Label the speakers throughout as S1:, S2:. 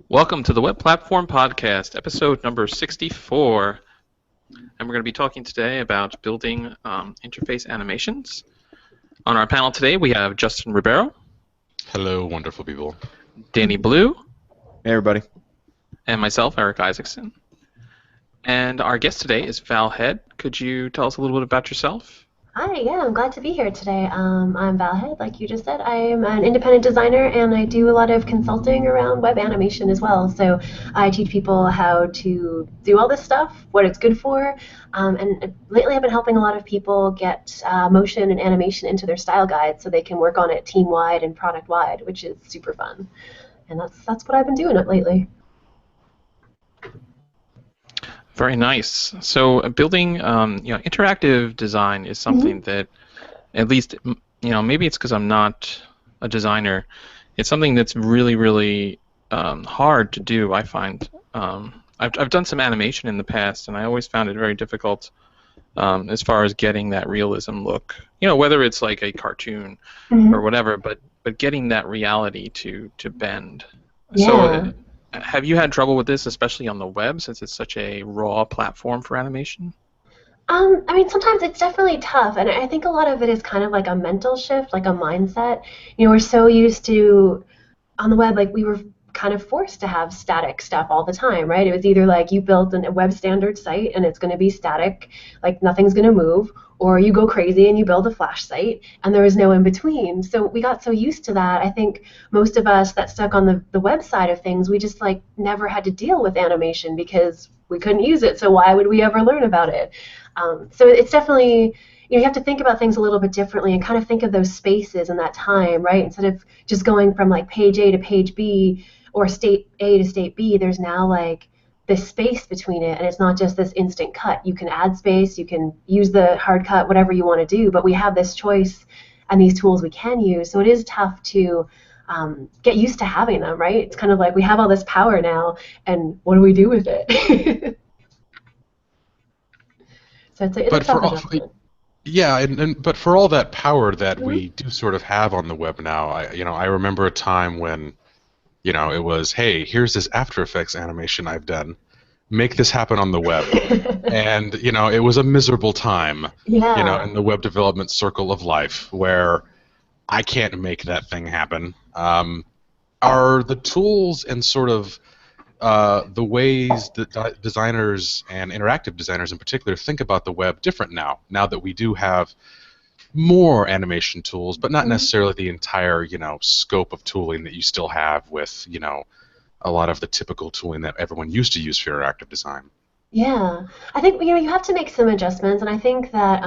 S1: Welcome to the Web Platform Podcast, episode number 64. And we're going to be talking today about building interface animations. On our panel today, we have Justin Ribeiro.
S2: Hello, wonderful people.
S1: Danny Blue.
S3: Hey, everybody.
S1: And myself, Erik Isaksen. And our guest today is Val Head. Could you tell us a little bit about yourself?
S4: Hi, yeah, I'm glad to be here today. I'm Val Head, like you just said. I'm an independent designer, and I do a lot of consulting around web animation as well. So I teach people how to do all this stuff, what it's good for, and lately I've been helping a lot of people get motion and animation into their style guides so they can work on it team-wide and product-wide, which is super fun. And that's what I've been doing maybe.
S1: Very nice. So building, interactive design is something that, at least, maybe it's because I'm not a designer. It's something that's really, really hard to do. I find. I've done some animation in the past, and I always found it very difficult as far as getting that realism look. Whether it's like a cartoon or whatever, but getting that reality to bend.
S4: Yeah.
S1: So. Have you had trouble with this, especially on the web, since it's such a raw platform for animation?
S4: Sometimes it's definitely tough, and I think a lot of it is kind of like a mental shift, like a mindset. We're so used to, on the web, like we were kind of forced to have static stuff all the time, right? It was either like you built a web standard site and it's going to be static, like nothing's going to move, or you go crazy and you build a Flash site, and there was no in between. So we got so used to that. I think most of us that stuck on the web side of things, we just like never had to deal with animation because we couldn't use it. So why would we ever learn about it? So it's definitely, you have to think about things a little bit differently and kind of think of those spaces in that time, right? Instead of just going from like page A to page B or state A to state B, there's now like this space between it, and it's not just this instant cut. You can add space, you can use the hard cut, whatever you want to do, but we have this choice and these tools we can use, so it is tough to get used to having them, right? It's kind of like we have all this power now, and what do we do with it? So it's a tough adjustment.
S2: Yeah, but for all that power that we do sort of have on the web now, I remember a time when it was, hey, here's this After Effects animation I've done. Make this happen on the web. And, it was a miserable time, in the web development circle of life where I can't make that thing happen. Are the tools and sort of the ways that designers and interactive designers in particular think about the web different now that we do have more animation tools, but not necessarily the entire, scope of tooling that you still have with, a lot of the typical tooling that everyone used to use for interactive design?
S4: Yeah, I think you have to make some adjustments, and I think that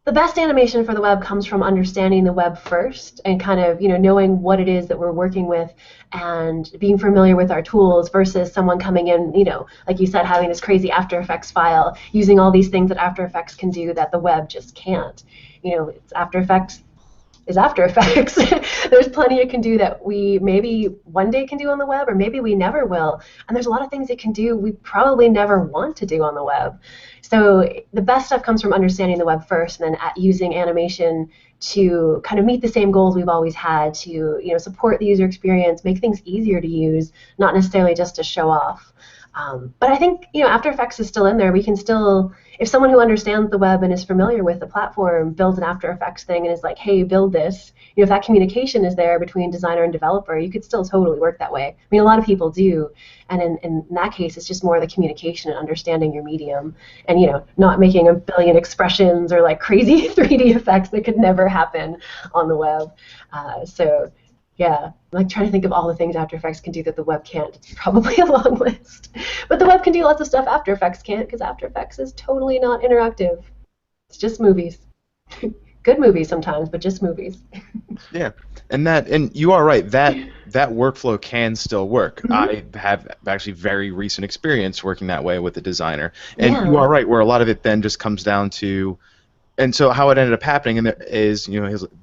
S4: the best animation for the web comes from understanding the web first and kind of knowing what it is that we're working with and being familiar with our tools versus someone coming in, like you said, having this crazy After Effects file, using all these things that After Effects can do that the web just can't. It's After Effects is After Effects. There's plenty it can do that we maybe one day can do on the web, or maybe we never will. And there's a lot of things it can do we probably never want to do on the web. So the best stuff comes from understanding the web first, and then using animation to kind of meet the same goals we've always had to, support the user experience, make things easier to use, not necessarily just to show off. But I think, After Effects is still in there. We can still, if someone who understands the web and is familiar with the platform builds an After Effects thing and is like, hey, build this, if that communication is there between designer and developer, you could still totally work that way. A lot of people do. And in that case, it's just more the communication and understanding your medium and, not making a billion expressions or like crazy 3D effects that could never happen on the web. Yeah, like trying to think of all the things After Effects can do that the web can't. It's probably a long list. But the web can do lots of stuff After Effects can't, because After Effects is totally not interactive. It's just movies. Good movies sometimes, but just movies.
S3: Yeah, and you are right. That workflow can still work. I have actually very recent experience working that way with a designer. And you are right, where a lot of it then just comes down to, and so how it ended up happening is,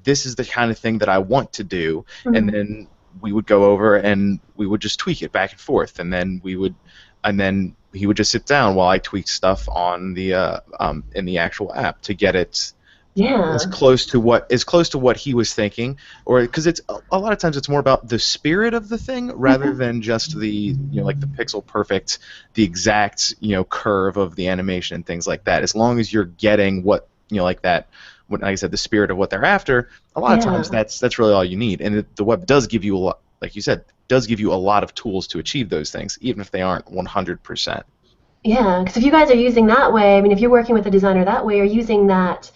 S3: this is the kind of thing that I want to do, and then we would go over and we would just tweak it back and forth, and then he would just sit down while I tweaked stuff on the in the actual app to get it
S4: Yeah.
S3: as close to what he was thinking, or because it's a lot of times it's more about the spirit of the thing rather than just the like the pixel perfect, the exact curve of the animation and things like that. As long as you're getting what like that, what like I said, the spirit of what they're after, a lot of times that's really all you need. And the web does give you a lot, like you said, does give you a lot of tools to achieve those things, even if they aren't 100%.
S4: Yeah, because if you guys are using that way, I mean, if you're working with a designer that way, or using that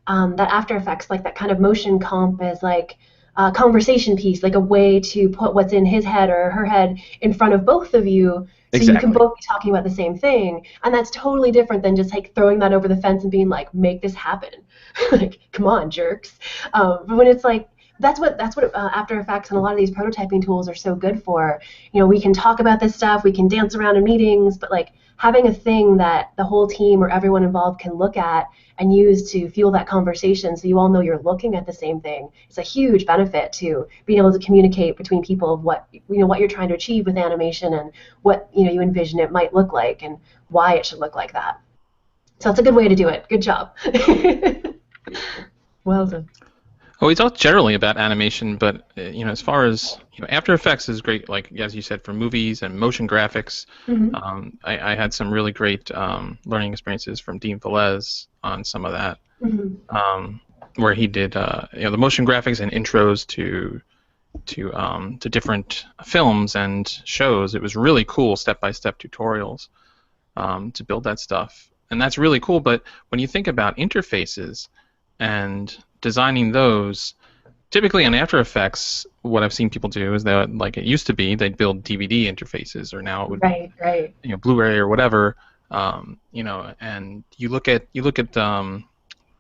S4: After Effects, like that kind of motion comp as like a conversation piece, like a way to put what's in his head or her head in front of both of you, so you can
S3: Exactly.
S4: both be talking about the same thing. And that's totally different than just like throwing that over the fence and being like, make this happen. Like, come on, jerks. But when it's like, that's what After Effects and a lot of these prototyping tools are so good for. We can talk about this stuff, we can dance around in meetings, but like having a thing that the whole team or everyone involved can look at and use to fuel that conversation, so you all know you're looking at the same thing. It's a huge benefit to being able to communicate between people of what what you're trying to achieve with animation and what you envision it might look like and why it should look like that. So it's a good way to do it. Good job. Well done.
S1: Well, we talked generally about animation, but as far as After Effects is great, like as you said, for movies and motion graphics.
S4: Mm-hmm.
S1: I had some really great learning experiences from Dean Velez on some of that, where he did the motion graphics and intros to different films and shows. It was really cool, step-by-step tutorials to build that stuff, and that's really cool. But when you think about interfaces and designing those, typically in After Effects, what I've seen people do is that, like it used to be, they'd build DVD interfaces, or now it would
S4: Right.
S1: be Blu-ray or whatever, and you look at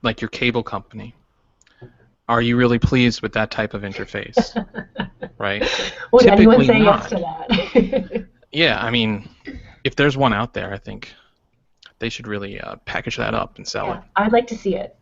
S1: like your cable company. Are you really pleased with that type of interface? Right?
S4: Would anyone
S1: Typically
S4: say
S1: not.
S4: yes to that?
S1: Yeah, I mean, if there's one out there, I think they should really package that up and sell it.
S4: I'd like to see it.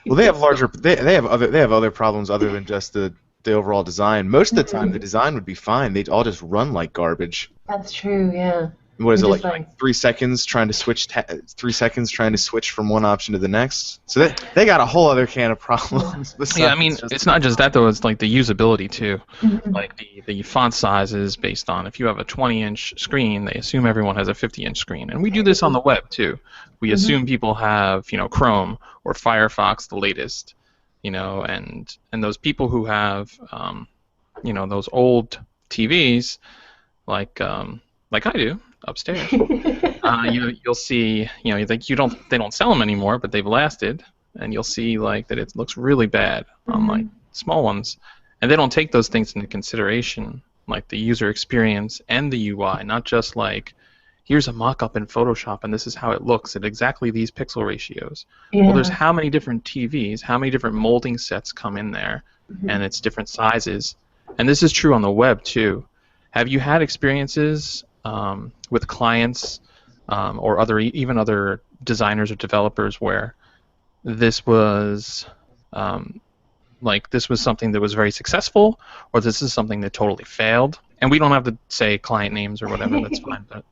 S3: Well, they have larger. They have other problems other than just the overall design. Most of the time, the design would be fine. They'd all just run like garbage.
S4: That's true. Yeah.
S3: What is it
S4: Just
S3: like 3 seconds trying to switch 3 seconds trying to switch from one option to the next? So they got a whole other can of problems.
S1: Yeah, I mean, it's not just that though. It's like the usability too.
S4: Mm-hmm.
S1: Like the font size is based on, if you have a 20-inch screen, they assume everyone has a 50-inch screen, and we do this on the web too. We assume people have Chrome or Firefox, the latest, and those people who have those old TVs, like I do upstairs. You'll see, they don't sell them anymore, but they've lasted, and you'll see like that it looks really bad on like small ones, and they don't take those things into consideration, like the user experience and the UI, not just like, here's a mock-up in Photoshop and this is how it looks at exactly these pixel ratios.
S4: Yeah.
S1: Well, there's how many different TVs, how many different molding sets come in there, and it's different sizes, and this is true on the web too. Have you had experiences with clients or even other designers or developers where this was something that was very successful, or this is something that totally failed? And we don't have to say client names or whatever. That's fine. But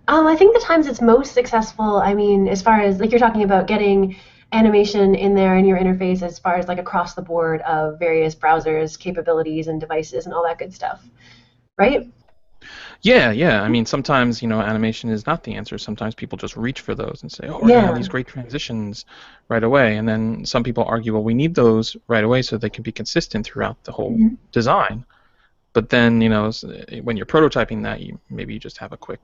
S4: I think the times it's most successful, I mean, as far as like you're talking about getting animation in there in your interface, as far as like across the board of various browsers, capabilities, and devices, and all that good stuff, right?
S1: Yeah. I mean, sometimes animation is not the answer. Sometimes people just reach for those and say, "Oh, we're gonna have these great transitions right away." And then some people argue, "Well, we need those right away so they can be consistent throughout the whole design." But then, when you're prototyping that, maybe you just have a quick,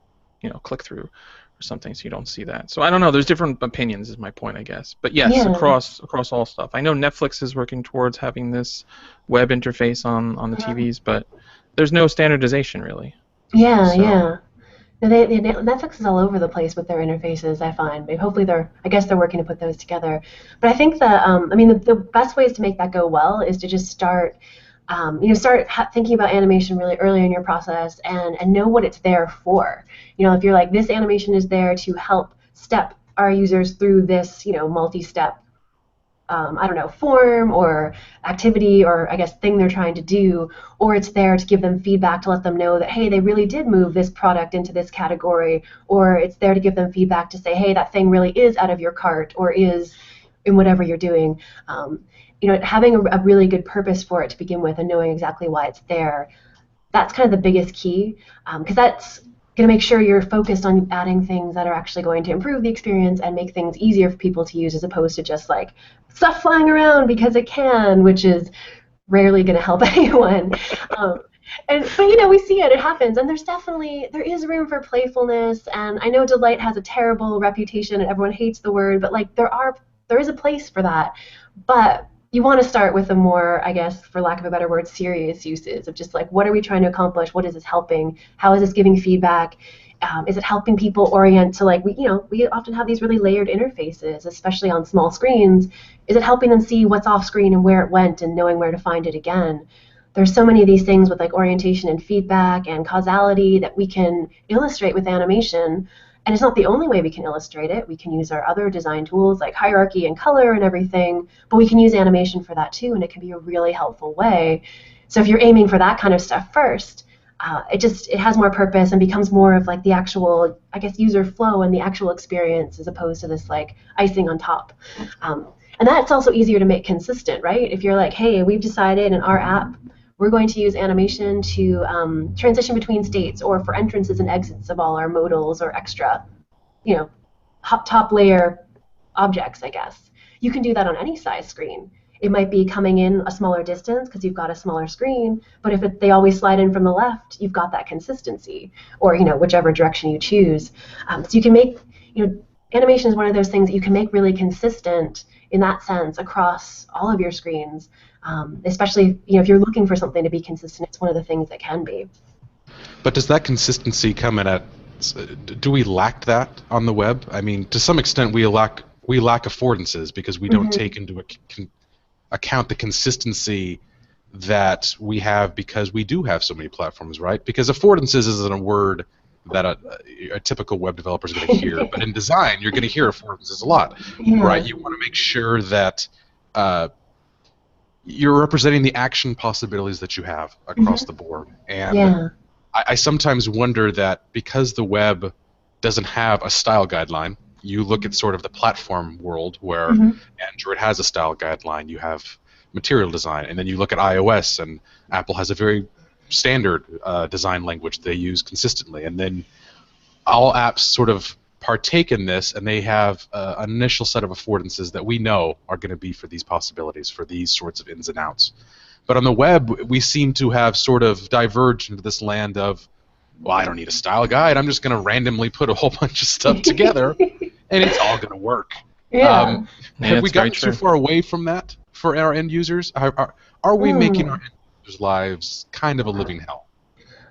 S1: click through or something, so you don't see that. So I don't know. There's different opinions, is my point, I guess. But yes, across all stuff. I know Netflix is working towards having this web interface on the TVs, but there's no standardization really.
S4: Yeah. No, Netflix is all over the place with their interfaces, I find. Hopefully I guess they're working to put those together. But I think the best ways to make that go well is to just start thinking about animation really early in your process and know what it's there for. If you're like, this animation is there to help step our users through this, multi-step, form or activity or I guess thing they're trying to do, or it's there to give them feedback to let them know that, hey, they really did move this product into this category, or it's there to give them feedback to say, hey, that thing really is out of your cart or is in whatever you're doing. Having a really good purpose for it to begin with and knowing exactly why it's there, that's kind of the biggest key, because that's going to make sure you're focused on adding things that are actually going to improve the experience and make things easier for people to use, as opposed to just like stuff flying around because it can, which is rarely going to help anyone. But we see it happens, and there is room for playfulness. And I know Deloitte has a terrible reputation and everyone hates the word, but like there is a place for that. But you want to start with a more, I guess, for lack of a better word, serious uses of just like, what are we trying to accomplish? What is this helping? How is this giving feedback? Is it helping people orient to, like, we often have these really layered interfaces, especially on small screens. Is it helping them see what's off screen and where it went and knowing where to find it again? There's so many of these things with like orientation and feedback and causality that we can illustrate with animation. And it's not the only way we can illustrate it. We can use our other design tools like hierarchy and color and everything, but we can use animation for that too, and it can be a really helpful way. So if you're aiming for that kind of stuff first, it has more purpose and becomes more of like the actual, I guess, user flow and the actual experience, as opposed to this like icing on top. And that's also easier to make consistent, right? If you're like, hey, we've decided in our app we're going to use animation to transition between states or for entrances and exits of all our modals or extra, top layer objects, I guess. You can do that on any size screen. It might be coming in a smaller distance because you've got a smaller screen, but if they always slide in from the left, you've got that consistency, or whichever direction you choose. So you can make, animation is one of those things that you can make really consistent in that sense across all of your screens. Especially if you're looking for something to be consistent, it's one of the things that can be.
S2: But does that consistency come in at? Do we lack that on the web? I mean, to some extent, we lack affordances because we don't take into account the consistency that we have because we do have so many platforms, right? Because affordances isn't a word that a typical web developer is going to hear, but in design, you're going to hear affordances a lot, right? You want to make sure that you're representing the action possibilities that you have across the board. And I sometimes wonder that because the web doesn't have a style guideline, you look at sort of the platform world where Android has a style guideline, you have material design, and then you look at iOS and Apple has a very standard design language they use consistently, and then all apps sort of partake in this, and they have an initial set of affordances that we know are going to be for these possibilities, for these sorts of ins and outs. But on the web, we seem to have sort of diverged into this land of, well, I don't need a style guide. I'm just going to randomly put a whole bunch of stuff together, and it's all going to work. Have we gotten too far away from that for our end users? Are we making our end users' lives kind of a living hell?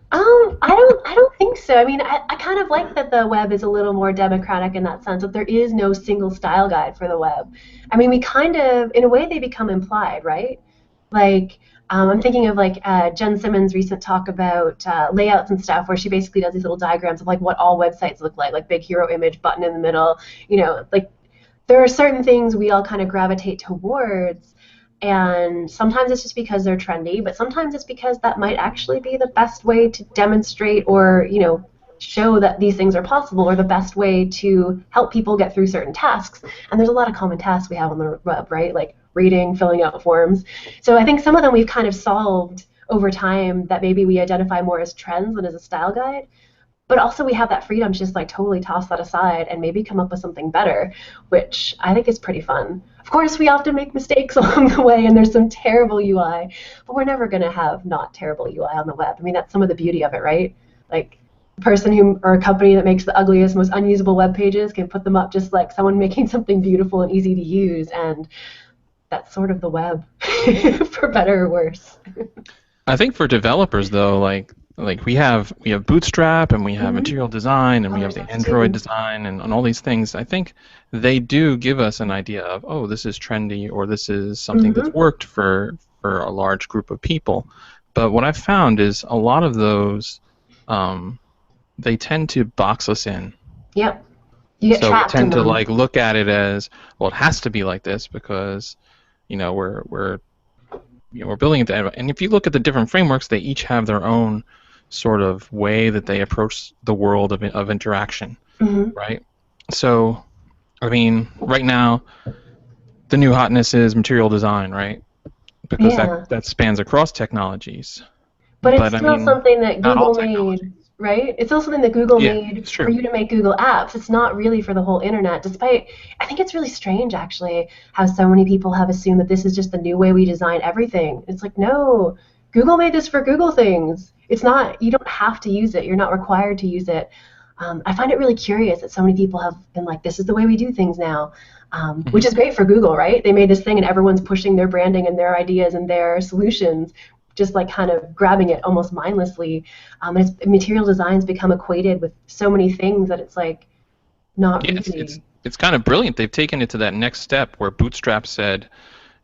S4: I don't think so. I mean, I kind of like that the web is a little more democratic in that sense, that there is no single style guide for the web. I mean, we kind of, in a way, they become implied, right? Like, I'm thinking of like Jen Simmons' recent talk about layouts and stuff, where she basically does these little diagrams of like what all websites look like hero image, button in the middle. Like there are certain things we all kind of gravitate towards. And sometimes it's just because they're trendy, but sometimes it's because that might actually be the best way to demonstrate or, show that these things are possible, or the best way to help people get through certain tasks. And there's a lot of common tasks we have on the web, right? Like reading, filling out forms. So I think some of them we've kind of solved over time that maybe we identify more as trends than as a style guide. But also we have that freedom to just like totally toss that aside and maybe come up with something better, which I think is pretty fun. Of course, we often make mistakes along the way, and there's some terrible UI, but we're never going to have not terrible UI on the web. I mean, that's some of the beauty of it, right? Like a person or a company that makes the ugliest, most unusable web pages can put them up just like someone making something beautiful and easy to use, and that's sort of the web, for better or worse.
S1: I think for developers, though, like we have Bootstrap, and we have material design, and we have the Android design, and all these things. I think they do give us an idea of, oh, this is trendy, or this is something that's worked for a large group of people. But what I've found is a lot of those, they tend to box us in.
S4: Yep. You get trapped
S1: we tend
S4: in them.
S1: to like look at it as, well, it has to be like this because, we're building it. And if you look at the different frameworks, they each have their own sort of way that they approach the world of interaction, right? So, I mean, right now, the new hotness is material design, right? Because
S4: Yeah.
S1: that spans across technologies.
S4: But it's
S1: But I
S4: still
S1: mean,
S4: something that
S1: not all
S4: Google
S1: technology.
S4: made, right? It's still something that Google
S1: Yeah,
S4: made
S1: it's
S4: for
S1: true.
S4: you to make Google apps. It's not really for the whole internet, despite, I think it's really strange, actually, how so many people have assumed that this is just the new way we design everything. It's like, no, Google made this for Google things. It's not, you don't have to use it. You're not required to use it. I find it really curious that so many people have been like, this is the way we do things now, which
S1: Hmm.
S4: is great for Google, right? They made this thing and everyone's pushing their branding and their ideas and their solutions, just like kind of grabbing it almost mindlessly. Material design's become equated with so many things that it's like not
S1: Yeah, it's
S4: really.
S1: it's kind of brilliant. They've taken it to that next step where Bootstrap said,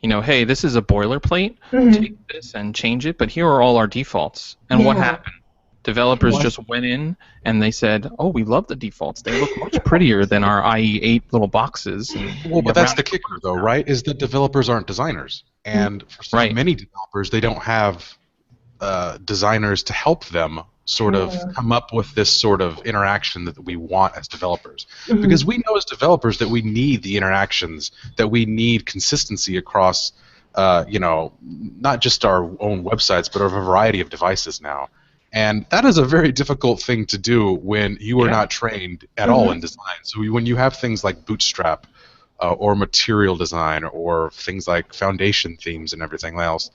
S1: hey, this is a boilerplate. Take
S4: Hmm.
S1: this and change it, but here are all our defaults. And what
S4: Yeah.
S1: happened? Developers
S3: What?
S1: just went in and they said, "Oh, we love the defaults. They look much prettier than our IE8 little boxes, and
S2: Well,
S1: we
S2: but
S1: have
S2: that's the
S1: rounded
S2: kicker,
S1: corners
S2: though,
S1: now."
S2: right? Is that developers aren't designers, and for
S1: Right.
S2: many developers, they don't have designers to help them sort of
S4: Yeah.
S2: come up with this sort of interaction that we want as developers.
S4: Hmm.
S2: Because we know as developers that we need the interactions, that we need consistency across, not just our own websites, but a variety of devices now. And that is a very difficult thing to do when you are
S1: Yeah.
S2: not trained at all
S4: Hmm.
S2: in design. So when you have things like Bootstrap or material design or things like foundation themes and everything else,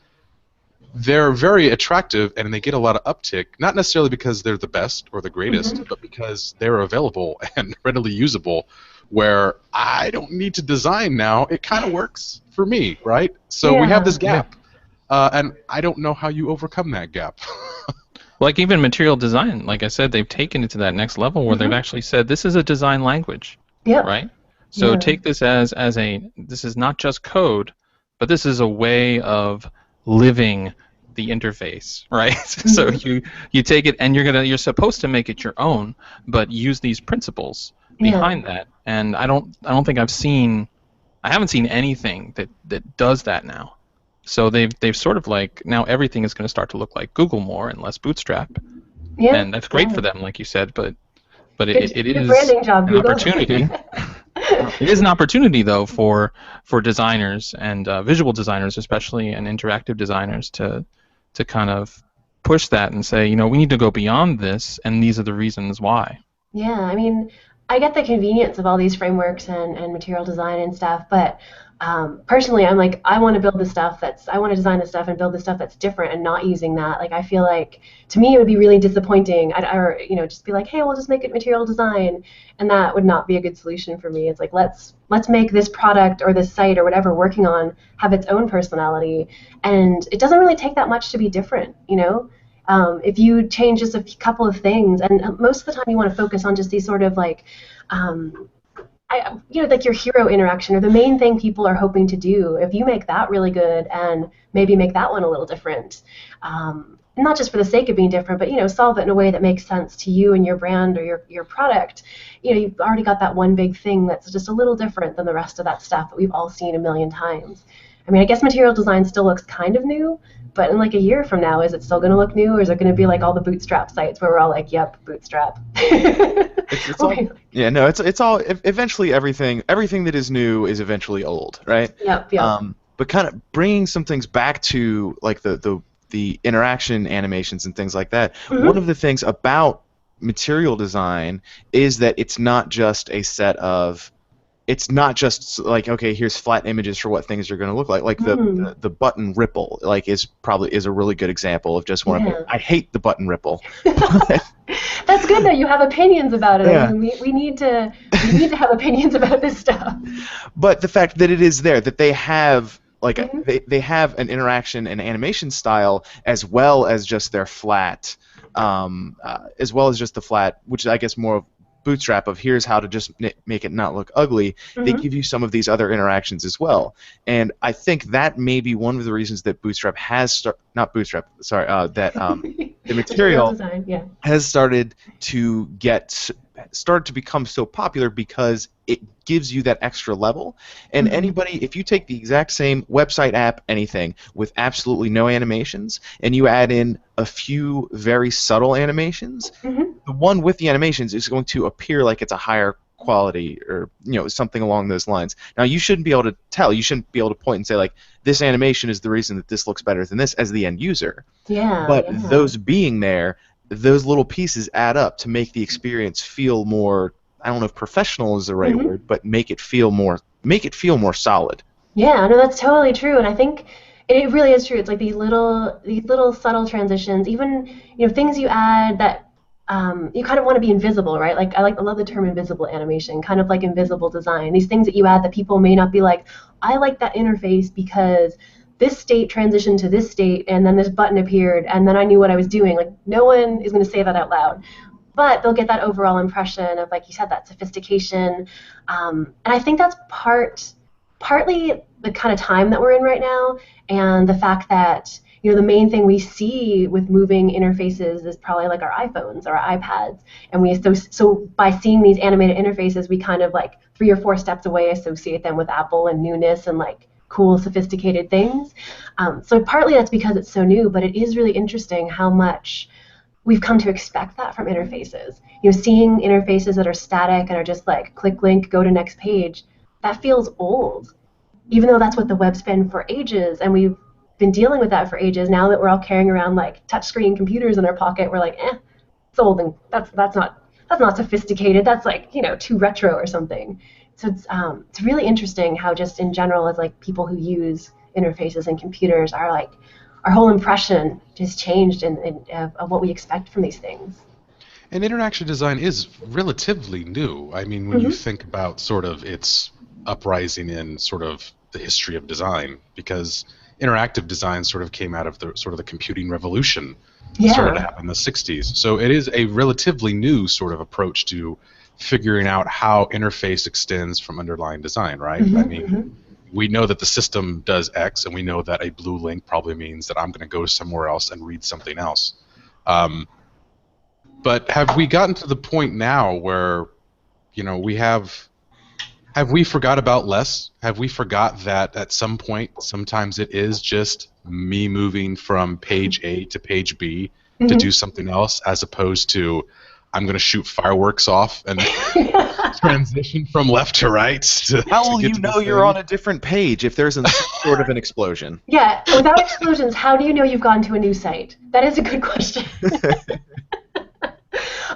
S2: they're very attractive and they get a lot of uptick, not necessarily because they're the best or the greatest,
S4: Hmm.
S2: but because they're available and readily usable, where I don't need to design now. It kind of works for me, right? So we have
S4: Yeah.
S2: this
S1: Yeah.
S2: gap, and I don't know how you overcome that gap.
S1: Like even material design, like I said, they've taken it to that next level where they've
S4: Hmm.
S1: actually said this is a design language,
S4: Yep.
S1: right? So
S4: Yeah.
S1: take this as this is not just code, but this is a way of living the interface, right? So
S4: Hmm.
S1: you take it and you're supposed to make it your own, but use these principles
S4: Yeah.
S1: behind that. And I don't think I haven't seen anything that does that now. So they've sort of like now everything is going to start to look like Google more and less Bootstrap,
S4: Yeah.
S1: and that's great
S4: Yeah.
S1: for them, like you said. But it
S4: Good
S1: is
S4: branding job,
S1: an
S4: Google.
S1: opportunity. It is an opportunity though for designers and visual designers, especially, and interactive designers to kind of push that and say, we need to go beyond this, and these are the reasons why.
S4: Yeah, I mean, I get the convenience of all these frameworks and material design and stuff, but personally, I'm like, I want to build the stuff I want to design the stuff and build the stuff that's different and not using that. Like, I feel like to me it would be really disappointing. Or just be like, hey, we'll just make it material design, and that would not be a good solution for me. It's like let's make this product or this site or whatever we're working on have its own personality, and it doesn't really take that much to be different. If you change just a couple of things, and most of the time you want to focus on just these sort of like, um, like your hero interaction or the main thing people are hoping to do. If you make that really good and maybe make that one a little different, not just for the sake of being different, but solve it in a way that makes sense to you and your brand or your product. You've already got that one big thing that's just a little different than the rest of that stuff that we've all seen a million times. I mean, I guess material design still looks kind of new, but in like a year from now, is it still going to look new, or is it going to be like all the Bootstrap sites where we're all like, "Yep, Bootstrap."
S3: It's all. Yeah, no, it's all. Eventually, everything that is new is eventually old, right?
S4: Yep, yep.
S3: But kind of bringing some things back to like the interaction animations and things like that. One
S4: Mm-hmm.
S3: of the things about material design is that it's not just a set of. It's not just like, okay, here's flat images for what things are going to look like. Like
S4: Mm.
S3: the button ripple, like is a really good example of just one of.
S4: Yeah.
S3: I hate the button ripple.
S4: That's good though. You have opinions about it.
S3: Yeah.
S4: I mean, we need to have opinions about this stuff.
S3: But the fact that it is there, that they have like
S4: Mhm.
S3: they have an interaction and animation style as well as just their flat, as well as just the flat, which I guess more of Bootstrap of here's how to just make it not look ugly. They
S4: Mhm.
S3: give you some of these other interactions as well, and I think that may be one of the reasons that Bootstrap has not Bootstrap, sorry, that the
S4: Material
S3: material
S4: design. Yeah.
S3: has started to become so popular because it gives you that extra level. And
S4: Mhm.
S3: anybody, if you take the exact same website, app, anything with absolutely no animations, and you add in a few very subtle animations,
S4: Mhm.
S3: the one with the animations is going to appear like it's a higher quality, or something along those lines. Now you shouldn't be able to tell. You shouldn't be able to point and say like this animation is the reason that this looks better than this as the end user.
S4: Yeah.
S3: But
S4: yeah.
S3: those being there, those little pieces add up to make the experience feel more. I don't know if professional is the right word, but make it feel more solid.
S4: Yeah, no, that's totally true, and I think it really is true. It's like these little subtle transitions, even things you add that you kind of want to be invisible, right? Like I love the term invisible animation, kind of like invisible design. These things that you add that people may not be like, I like that interface because this state transitioned to this state, and then this button appeared, and then I knew what I was doing. Like no one is going to say that out loud, but they'll get that overall impression of, like you said, that sophistication, and I think that's partly the kind of time that we're in right now, and the fact that the main thing we see with moving interfaces is probably like our iPhones or our iPads, and so by seeing these animated interfaces, we kind of like 3 or 4 steps away associate them with Apple and newness and like cool, sophisticated things. So partly that's because it's so new, but it is really interesting how much we've come to expect that from interfaces. Seeing interfaces that are static and are just like click link, go to next page, that feels old, even though that's what the web's been for ages, and we've been dealing with that for ages. Now that we're all carrying around like touchscreen computers in our pocket, we're like, it's old, and that's not sophisticated. That's like too retro or something. So it's really interesting how just in general, as like people who use interfaces and computers, are like our whole impression just changed of what we expect from these things.
S2: And interaction design is relatively new. I mean, when you think about sort of its uprising in sort of the history of design, because interactive design sort of came out of the computing revolution that started to happen in the 60s. So it is a relatively new sort of approach to figuring out how interface extends from underlying design, right? I mean, we know that the system does X, and we know that a blue link probably means that I'm going to go somewhere else and read something else. But have we gotten to the point now where, have we forgot about less? Have we forgot that at some point, sometimes it is just me moving from page A to page B to do something else, as opposed to I'm going to shoot fireworks off and transition from left to right.
S3: How will you know you're on a different page if there's some sort of an explosion?
S4: Yeah, without explosions, how do you know you've gone to a new site? That is a good question.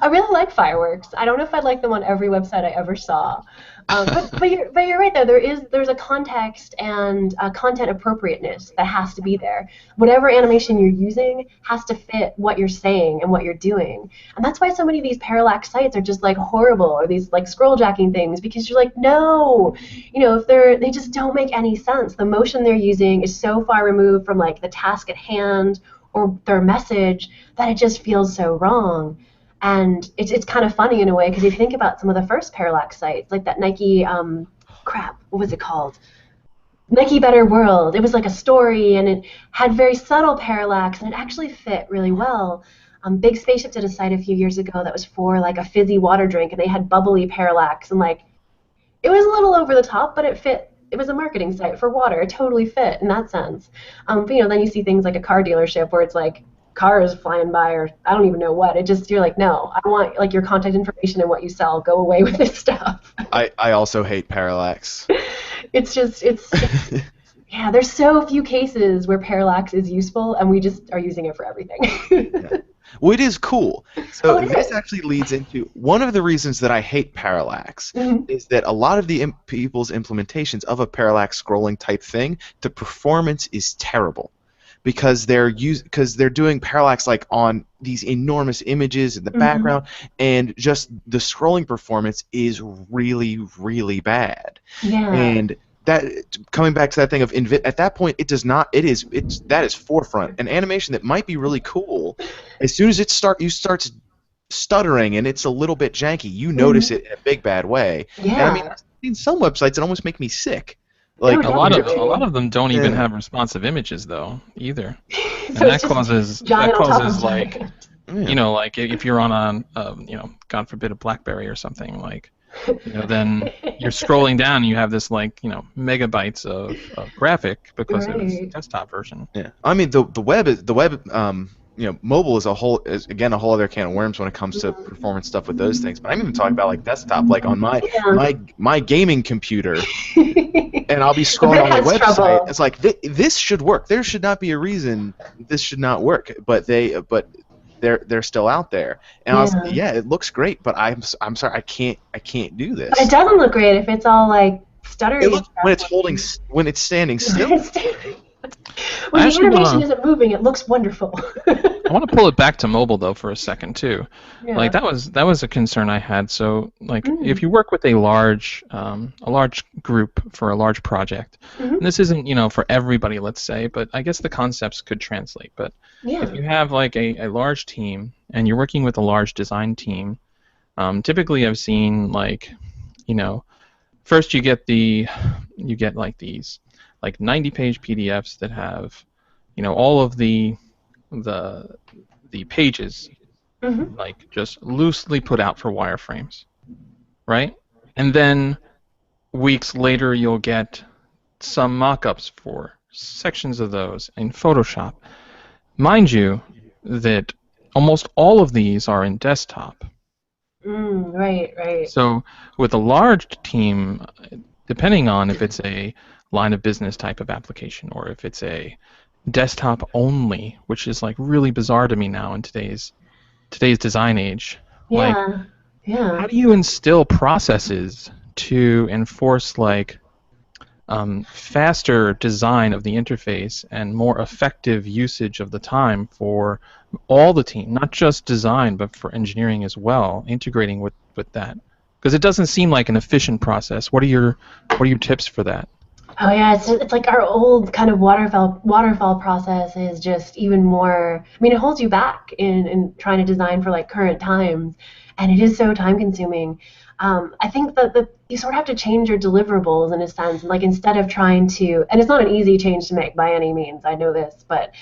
S4: I really like fireworks. I don't know if I'd like them on every website I ever saw. But you're right though. There's a context and a content appropriateness that has to be there. Whatever animation you're using has to fit what you're saying and what you're doing. And that's why so many of these parallax sites are just like horrible, or these like scroll jacking things, because you're like, no, if they just don't make any sense. The motion they're using is so far removed from like the task at hand or their message that it just feels so wrong. And it's kind of funny in a way, because if you think about some of the first parallax sites, like that Nike, what was it called? Nike Better World. It was like a story, and it had very subtle parallax, and it actually fit really well. Big Spaceship did a site a few years ago that was for like a fizzy water drink, and they had bubbly parallax, and like it was a little over the top, but it fit. It was a marketing site for water. It totally fit in that sense. But then you see things like a car dealership where it's like cars flying by, or I don't even know what. You're like, no, I want like your contact information and what you sell. Go away with this stuff.
S3: I also hate parallax.
S4: It's yeah, there's so few cases where parallax is useful, and we just are using it for everything.
S3: Yeah. Well, it is cool. So this actually leads into one of the reasons that I hate parallax is that a lot of the people's implementations of a parallax scrolling type thing, the performance is terrible. Because they're doing parallax like on these enormous images in the background, and just the scrolling performance is really, really bad.
S4: Yeah.
S3: And that, coming back to that thing of at that point, that is forefront. An animation that might be really cool, as soon as you start stuttering and it's a little bit janky, you notice it in a big bad way.
S4: Yeah.
S3: And I mean, in some websites, it almost make me sick. Like
S1: a lot of them don't even have responsive images though either, and that causes like like if you're on a God forbid a BlackBerry or something, like then you're scrolling down and you have this like megabytes of graphic because it's a desktop version.
S3: Yeah, I mean the web mobile is again a whole other can of worms when it comes to performance stuff with those things. But I'm even talking about like desktop, like on my gaming computer, and I'll be scrolling on the website.
S4: Trouble.
S3: It's like this should work. There should not be a reason this should not work. But they're still out there. And I was like, yeah, it looks great, but I'm sorry, I can't do this.
S4: But it doesn't look great if it's all like stuttery.
S3: When it's standing still.
S4: When the animation isn't moving, it looks wonderful.
S1: I want to pull it back to mobile though for a second too.
S4: Yeah.
S1: Like that was a concern I had. So like if you work with a large group for a large project, and this isn't for everybody, let's say, but I guess the concepts could translate. But if you have like a large team and you're working with a large design team, typically I've seen like first you get like these like 90-page PDFs that have all of the pages like just loosely put out for wireframes, right? And then weeks later you'll get some mock-ups for sections of those in Photoshop. Mind you that almost all of these are in desktop.
S4: Right.
S1: So with a large team, depending on if it's a line of business type of application or if it's a desktop only, which is like really bizarre to me now in today's design age.
S4: Yeah.
S1: How do you instill processes to enforce like faster design of the interface and more effective usage of the time for all the team, not just design but for engineering as well, integrating with that? Because it doesn't seem like an efficient process. What are your tips for that?
S4: Oh yeah, it's like our old kind of waterfall process is just even more. I mean, it holds you back in trying to design for like current times, and it is so time consuming. I think that you sort of have to change your deliverables in a sense. Like instead of trying to, and it's not an easy change to make by any means, I know this, but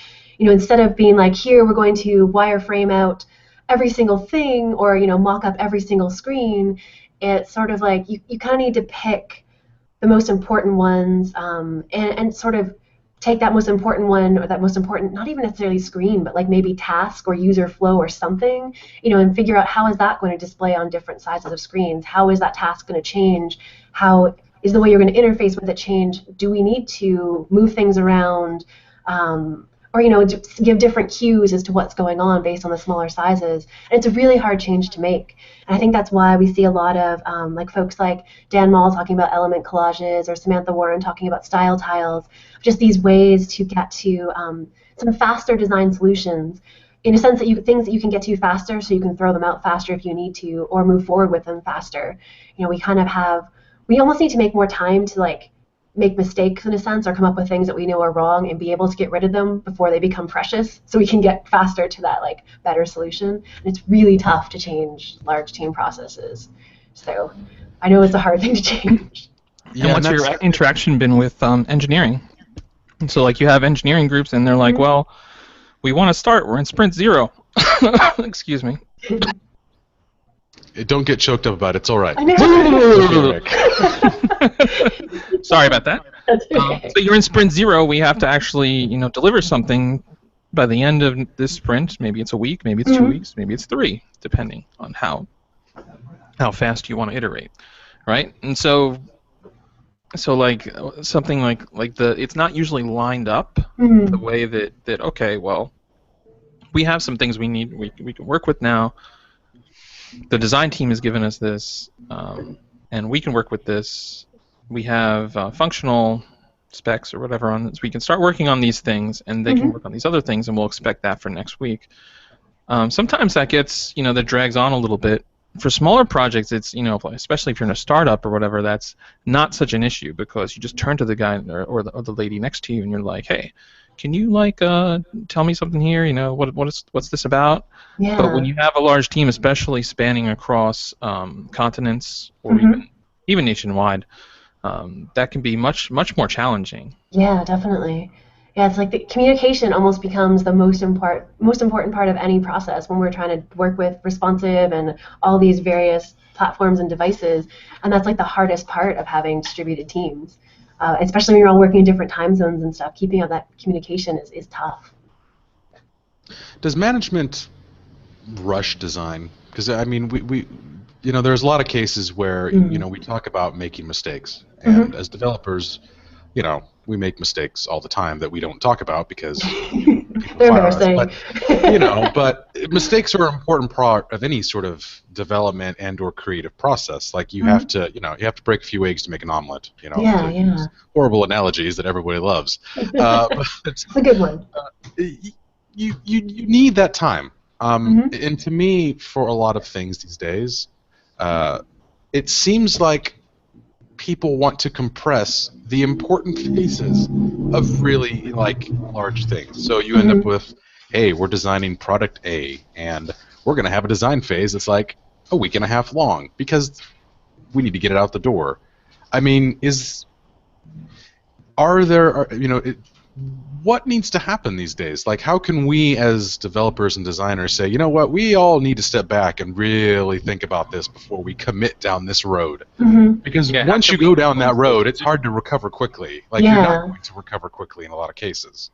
S4: instead of being like, here we're going to wireframe out every single thing or mock up every single screen, it's sort of like you kind of need to pick the most important ones, and sort of take that most important one or that most important, not even necessarily screen, but like maybe task or user flow or something, and figure out how is that going to display on different sizes of screens? How is that task going to change? How is the way you're going to interface with it change? Do we need to move things around? Or just give different cues as to what's going on based on the smaller sizes. And it's a really hard change to make. And I think that's why we see a lot of like folks like Dan Mall talking about element collages or Samantha Warren talking about style tiles, just these ways to get to some faster design solutions. In a sense that things that you can get to faster so you can throw them out faster if you need to or move forward with them faster. We almost need to make more time to like make mistakes in a sense or come up with things that we know are wrong and be able to get rid of them before they become precious so we can get faster to that like better solution. And it's really tough to change large team processes. So I know it's a hard thing to change.
S1: Yeah, and what's your interaction been with engineering? And so like you have engineering groups and they're like, well, we want to start. We're in sprint 0. Excuse me.
S2: Don't get choked up about it. It's all right.
S4: I know.
S1: Sorry about that.
S4: That's okay.
S1: So you're in sprint 0. We have to actually, deliver something by the end of this sprint. Maybe it's a week. Maybe it's 2 weeks. Maybe it's 3, depending on how fast you want to iterate, right? And so like something like it's not usually lined up the way that okay, well, we have some things we can work with now. The design team has given us this, and we can work with this. We have functional specs or whatever on this. We can start working on these things, and they can work on these other things, and we'll expect that for next week. Sometimes that gets, that drags on a little bit. For smaller projects, it's, especially if you're in a startup or whatever, that's not such an issue because you just turn to the guy or the lady next to you, and you're like, hey, can you tell me something here? What's this about?
S4: Yeah.
S1: But when you have a large team, especially spanning across continents or even nationwide, that can be much more challenging.
S4: Yeah, definitely. Yeah, it's like the communication almost becomes the most important part of any process when we're trying to work with responsive and all these various platforms and devices, and that's like the hardest part of having distributed teams. Especially when you're all working in different time zones and stuff, keeping up that communication is tough.
S2: Does management rush design? Because I mean, we there's a lot of cases where we talk about making mistakes, and as developers, we make mistakes all the time that we don't talk about because people
S4: They're
S2: fire us.
S4: embarrassing.
S2: But mistakes are an important part of any sort of development and/or creative process. Like you have to, you have to break a few eggs to make an omelet.
S4: Yeah,
S2: to
S4: yeah.
S2: use horrible analogies that everybody loves. But
S4: It's a good one.
S2: you need that time. And to me, for a lot of things these days, it seems like people want to compress the important phases of really large things. So you end up with, hey, we're designing product A, and we're going to have a design phase that's like a week and a half long because we need to get it out the door. I mean, what needs to happen these days? Like, how can we as developers and designers say, you know what, we all need to step back and really think about this before we commit down this road? Because once you go down that road, it's hard to recover quickly. Like, you're not going to recover quickly in a lot of cases.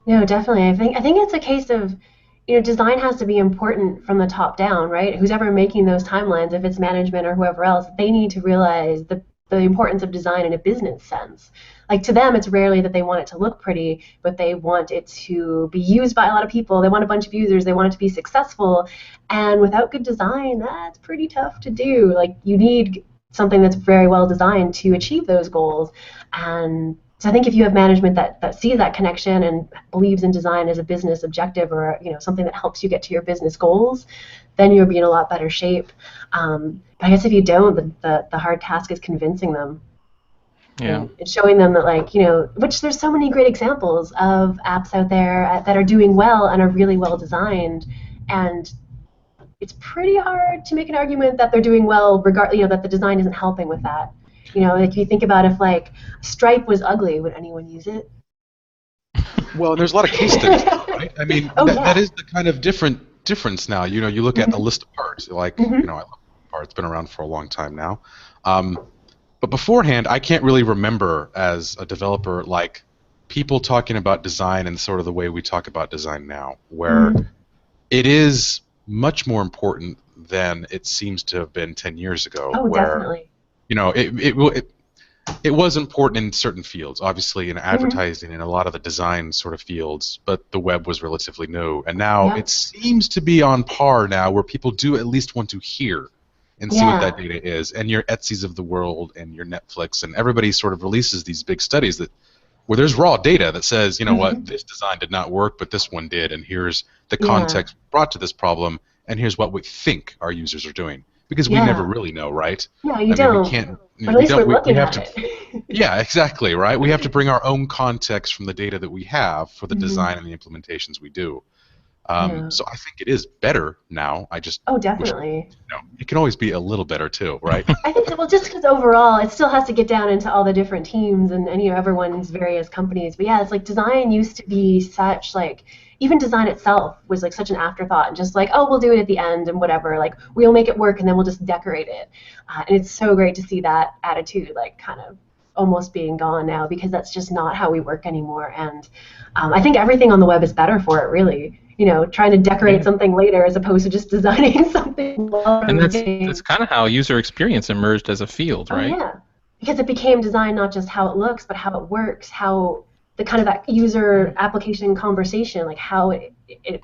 S4: No, definitely. I think it's a case of, design has to be important from the top down, right? Who's ever making those timelines, if it's management or whoever else, they need to realize the importance of design in a business sense. Like, to them, it's rarely that they want it to look pretty, but they want it to be used by a lot of people. They want a bunch of users. They want it to be successful. And without good design, that's pretty tough to do. Like, you need something that's very well designed to achieve those goals. And so I think if you have management that sees that connection and believes in design as a business objective or something that helps you get to your business goals, then you'll be in a lot better shape. But I guess if you don't, the hard task is convincing them.
S1: Yeah.
S4: And showing them that, which there's so many great examples of apps out there that are doing well and are really well designed, and it's pretty hard to make an argument that they're doing well, that the design isn't helping with that. If you think about if Stripe was ugly, would anyone use it?
S2: Well, there's a lot of case studies, right? I mean, that is the kind of difference now. You look at a list of parts. I love parts. It's been around for a long time now. But beforehand, I can't really remember as a developer people talking about design in sort of the way we talk about design now, where it is much more important than it seems to have been 10 years ago.
S4: Oh,
S2: where,
S4: definitely.
S2: It was important in certain fields, obviously in advertising and a lot of the design sort of fields, but the web was relatively new. And now it seems to be on par now where people do at least want to hear and see what that data is. And your Etsy's of the world and your Netflix and everybody sort of releases these big studies where there's raw data that says, what, this design did not work, but this one did, and here's the context brought to this problem, and here's what we think our users are doing. Because we never really know, right?
S4: Yeah, you don't.
S2: We can't,
S4: but at least we're looking at
S2: it. Yeah, exactly, right? We have to bring our own context from the data that we have for the design and the implementations we do. So I think it is better now.
S4: Definitely.
S2: It can always be a little better too, right?
S4: I think just because overall it still has to get down into all the different teams and everyone's various companies. But yeah, it's time used to be such even design itself was such an afterthought and just we'll do it at the end and whatever. We'll make it work and then we'll just decorate it. And it's so great to see that attitude kind of almost being gone now, because that's just not how we work anymore. And I think everything on the web is better for it, really. Trying to decorate something later as opposed to just designing something.
S1: And that's kind of how user experience emerged as a field, right?
S4: Oh, yeah, because it became design not just how it looks, but how it works, how the kind of that user application conversation, how it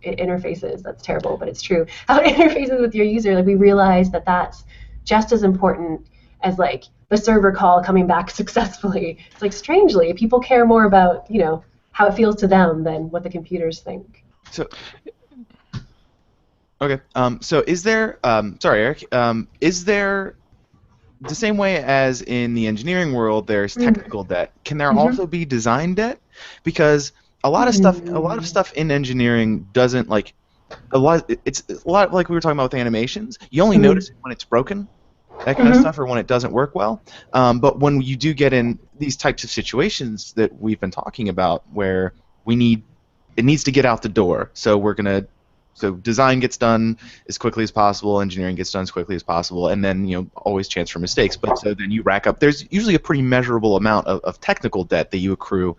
S4: interfaces. That's terrible, but it's true. How it interfaces with your user. We realized that that's just as important as the server call coming back successfully. It's strangely, people care more about how it feels to them than what the computers think.
S3: So, okay. So, is there? Sorry, Eric. Is there the same way as in the engineering world? There's technical debt. Can there also be design debt? Because a lot of stuff in engineering doesn't It's a lot like we were talking about with animations. You only notice it when it's broken, that kind of stuff, or when it doesn't work well. But when you do get in these types of situations that we've been talking about, where it needs to get out the door. So design gets done as quickly as possible, engineering gets done as quickly as possible, and then always chance for mistakes. But so then you rack up. There's usually a pretty measurable amount of technical debt that you accrue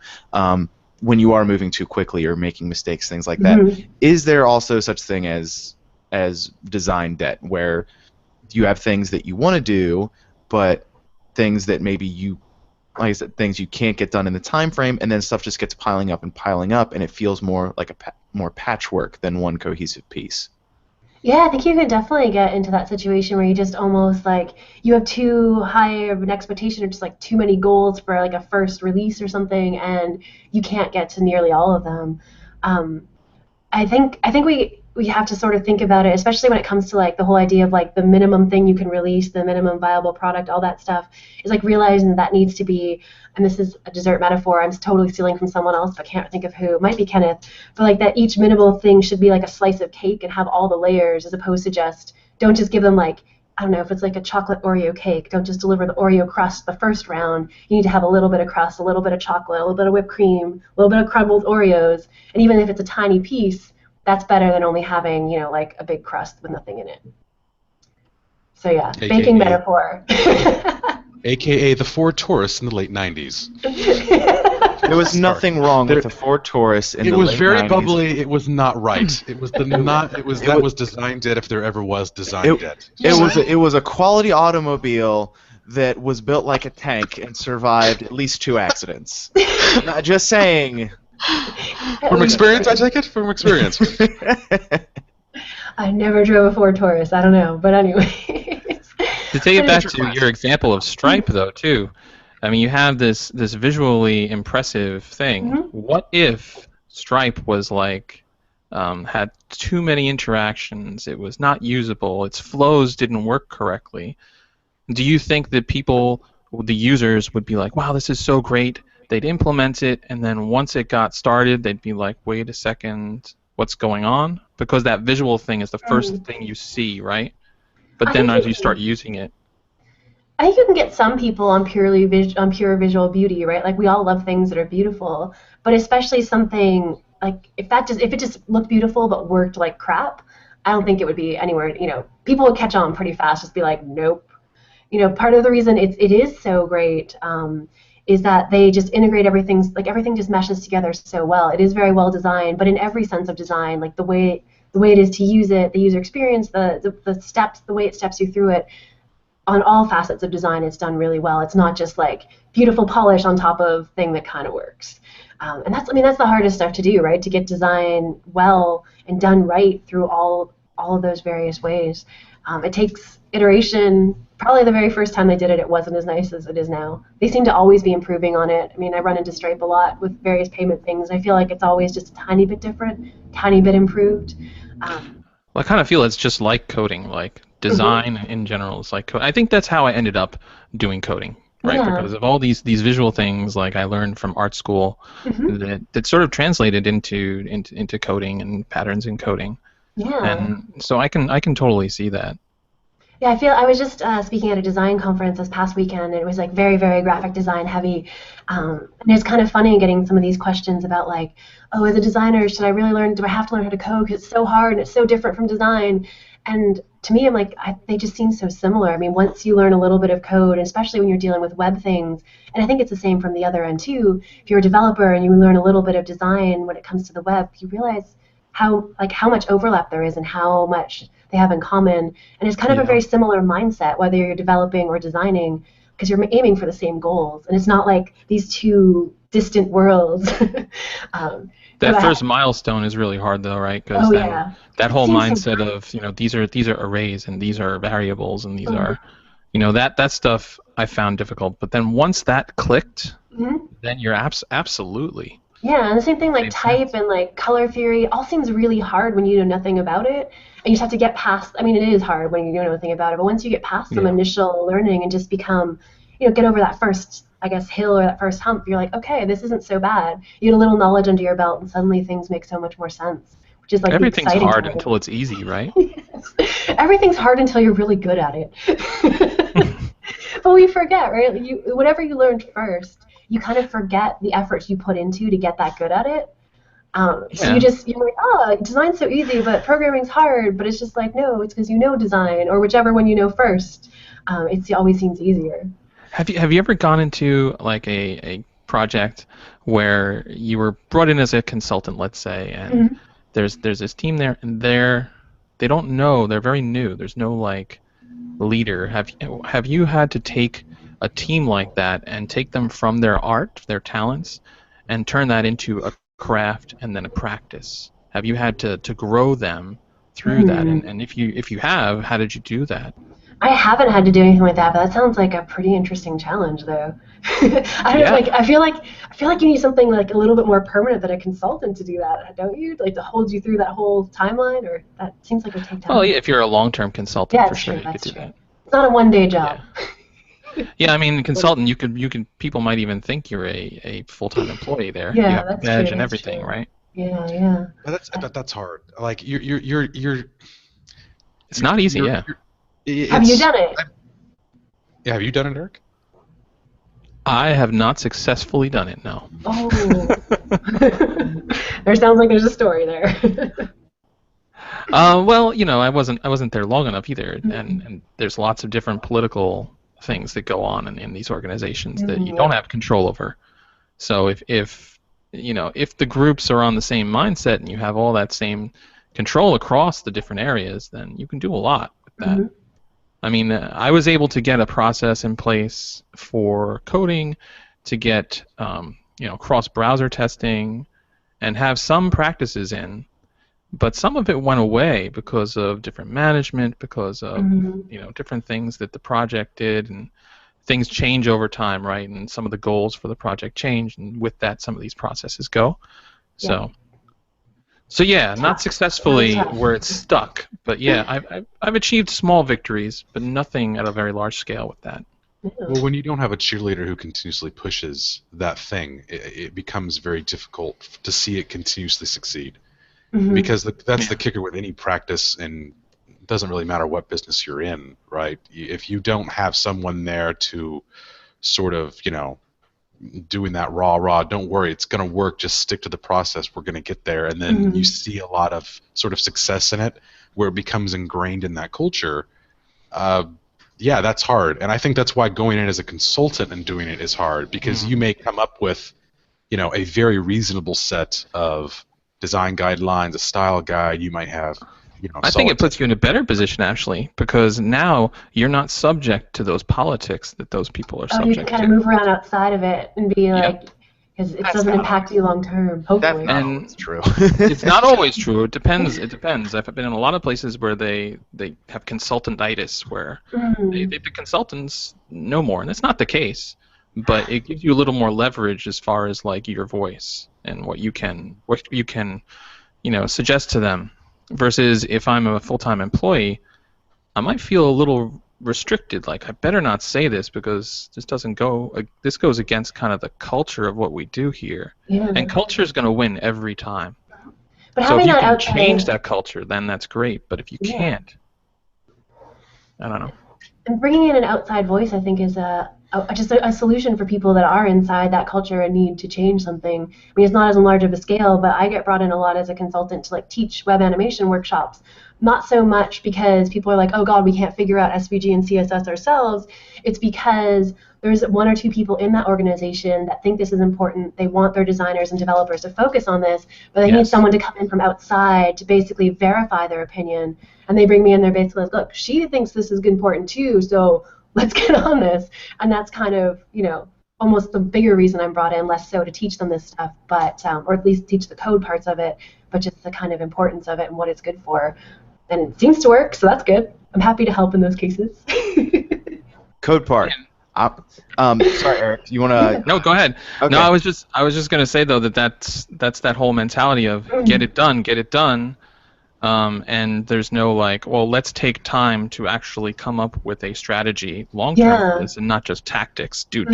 S3: when you are moving too quickly or making mistakes, things like that.
S4: Mhm.
S3: Is there also such thing as design debt, where you have things that you want to do, but things that maybe you, like I said, things you can't get done in the time frame, and then stuff just gets piling up, and it feels more like more patchwork than one cohesive piece?
S4: Yeah, I think you can definitely get into that situation where you just almost like you have too high of an expectation or just like too many goals for like a first release or something, and you can't get to nearly all of them. Um, I think we have to sort of think about it, especially when it comes to like the whole idea of like the minimum thing you can release, the minimum viable product, all that stuff, is like realizing that needs to be, and this is a dessert metaphor, I'm totally stealing from someone else, but can't think of who. It might be Kenneth, but like that each minimal thing should be like a slice of cake and have all the layers, as opposed to just don't just give them like, I don't know, if it's like a chocolate Oreo cake, don't just deliver the Oreo crust the first round. You need to have a little bit of crust, a little bit of chocolate, a little bit of whipped cream, a little bit of crumbled Oreos, and even if it's a tiny piece, that's better than only having, like a big crust with nothing in it. So yeah, baking
S2: AKA,
S4: metaphor.
S2: AKA the Ford Taurus in the late 90s.
S3: There was nothing wrong with the Ford Taurus in the late 90s.
S2: It was very bubbly. It was not right. It was that was design debt if there ever was design debt.
S3: It was a quality automobile that was built like a tank and survived at least 2 accidents. Not just saying.
S2: From experience, I take it? From experience.
S4: I never drove a Ford Taurus. I don't know. But anyway.
S1: To take it back to your example of Stripe, though, too, I mean, you have this visually impressive thing.
S4: Mm-hmm.
S1: What if Stripe was like, had too many interactions, it was not usable, its flows didn't work correctly? Do you think that people, the users, would be like, wow, this is so great, they'd implement it, and then once it got started, they'd be like, wait a second, what's going on? Because that visual thing is the first thing you see, right? But then as you start using it,
S4: I think you can get some people on on pure visual beauty, right? Like we all love things that are beautiful, but especially something like if it just looked beautiful but worked like crap, I don't think it would be anywhere. People would catch on pretty fast, just be like, nope. Part of the reason it is so great is that they just integrate everything, like everything just meshes together so well. It is very well designed, but in every sense of design, like the way it is to use it, the user experience, the steps, the way it steps you through it, on all facets of design, it's done really well. It's not just like beautiful polish on top of thing that kind of works. And that's the hardest stuff to do, right? To get design well and done right through all of those various ways. It takes iteration. Probably the very first time they did it, it wasn't as nice as it is now. They seem to always be improving on it. I mean, I run into Stripe a lot with various payment things. I feel like it's always just a tiny bit different, tiny bit improved.
S1: Well, I kind of feel it's just like coding, like design in general is like code. I think that's how I ended up doing coding, right?
S4: Yeah.
S1: Because of all these visual things, like I learned from art school, that sort of translated into coding and patterns in coding.
S4: Yeah.
S1: And so I can totally see that.
S4: Yeah, I was just speaking at a design conference this past weekend, and it was like very, very graphic design heavy. And it's kind of funny getting some of these questions about like, oh, as a designer, do I have to learn how to code because it's so hard and it's so different from design? And to me, I'm like, they just seem so similar. I mean, once you learn a little bit of code, especially when you're dealing with web things, and I think it's the same from the other end too. If you're a developer and you learn a little bit of design when it comes to the web, you realize how much overlap there is and how much they have in common. And it's kind of a very similar mindset, whether you're developing or designing, because you're aiming for the same goals. And it's not like these two distant worlds.
S1: That first milestone is really hard, though, right? Because that whole mindset of these are arrays and these are variables and these are that stuff I found difficult. But then once that clicked, then you're absolutely.
S4: Yeah, and the same thing like type and like color theory all seems really hard when you know nothing about it. And you just have to get past, I mean, it is hard when you know nothing about it, but once you get past some initial learning and just become, get over that first, I guess, hill or that first hump, you're like, okay, this isn't so bad. You get a little knowledge under your belt and suddenly things make so much more sense, which is like
S1: everything's hard until it's easy, right?
S4: Everything's hard until you're really good at it. But we forget, right? Whatever you learned first, you kind of forget the efforts you put into to get that good at it. So you're like, oh, design's so easy, but programming's hard. But it's just like, no, it's because you know design, or whichever one you know first. It always seems easier.
S1: Have you ever gone into like a project where you were brought in as a consultant, let's say, and there's this team there, and they don't know, they're very new. There's no like leader. Have you had to take a team like that and take them from their art, their talents, and turn that into a craft and then a practice? Have you had to grow them through that? And if you have, how did you do that?
S4: I haven't had to do anything like that, but that sounds like a pretty interesting challenge, though. I feel like you need something like a little bit more permanent than a consultant to do that, don't you? Like to hold you through that whole timeline, or that seems like it would take time.
S1: Well, yeah, if you're a long-term consultant, for sure, you could do that.
S4: It's not a one-day job.
S1: Yeah, I mean, consultant, you could people might even think you're a full-time employee there.
S4: Yeah,
S1: you have
S4: that's
S1: a badge
S4: true,
S1: and
S4: that's
S1: everything,
S4: true.
S1: right?
S4: Yeah.
S2: But that's hard. Like you're.
S1: It's not easy, yeah.
S4: Have you done it?
S2: Yeah, have you done it, Erik?
S1: I have not successfully done it, no.
S4: Oh. There sounds like there's a story there.
S1: Well, I wasn't there long enough either, and there's lots of different political things that go on in these organizations that you don't have control over. So if the groups are on the same mindset and you have all that same control across the different areas, then you can do a lot with that. I mean, I was able to get a process in place for coding, to get cross-browser testing, and have some practices in, but some of it went away because of different management, because of different things that the project did, and things change over time, right? And some of the goals for the project change, and with that, some of these processes go. So yeah, not successfully where it's stuck, but yeah, I've achieved small victories, but nothing at a very large scale with that.
S2: Well, when you don't have a cheerleader who continuously pushes that thing, it becomes very difficult to see it continuously succeed. Because that's the kicker with any practice, and it doesn't really matter what business you're in, right? If you don't have someone there to sort of, doing that raw, don't worry, it's going to work, just stick to the process, we're going to get there, and then you see a lot of sort of success in it where it becomes ingrained in that culture. Yeah, that's hard, and I think that's why going in as a consultant and doing it is hard, because you may come up with a very reasonable set of design guidelines, a style guide. You might have
S1: I think it puts you in a better position, actually, because now you're not subject to those politics that those people are subject to.
S4: You can kind of move around outside of it and be like, because it doesn't impact you long term, hopefully.
S3: That's not always true.
S1: It's not always true. It depends. I've been in a lot of places where they have consultantitis, where the consultants know more, and that's not the case. But it gives you a little more leverage as far as like your voice and what you can suggest to them. Versus if I'm a full-time employee, I might feel a little restricted. Like, I better not say this because this goes against kind of the culture of what we do here. Yeah. And culture is going to win every time.
S4: But
S1: so if you can change that culture, then that's great. But if you can't, I don't know.
S4: And bringing in an outside voice, I think, is just a solution for people that are inside that culture and need to change something. I mean, it's not as large of a scale, but I get brought in a lot as a consultant to like teach web animation workshops. Not so much because people are like, oh God, we can't figure out SVG and CSS ourselves. It's because there's one or two people in that organization that think this is important. They want their designers and developers to focus on this, but they need someone to come in from outside to basically verify their opinion. And they bring me in, they're basically like, look, she thinks this is important too, so let's get on this. And that's kind of, almost the bigger reason I'm brought in, less so to teach them this stuff, but or at least teach the code parts of it, but just the kind of importance of it and what it's good for. And it seems to work, so that's good. I'm happy to help in those cases.
S3: Code part. Sorry, Erik. You want to?
S1: No, go ahead. Okay. No, I was just going to say though that's that whole mentality of get it done. And there's no like, well, let's take time to actually come up with a strategy long-term for this and not just tactics. Do.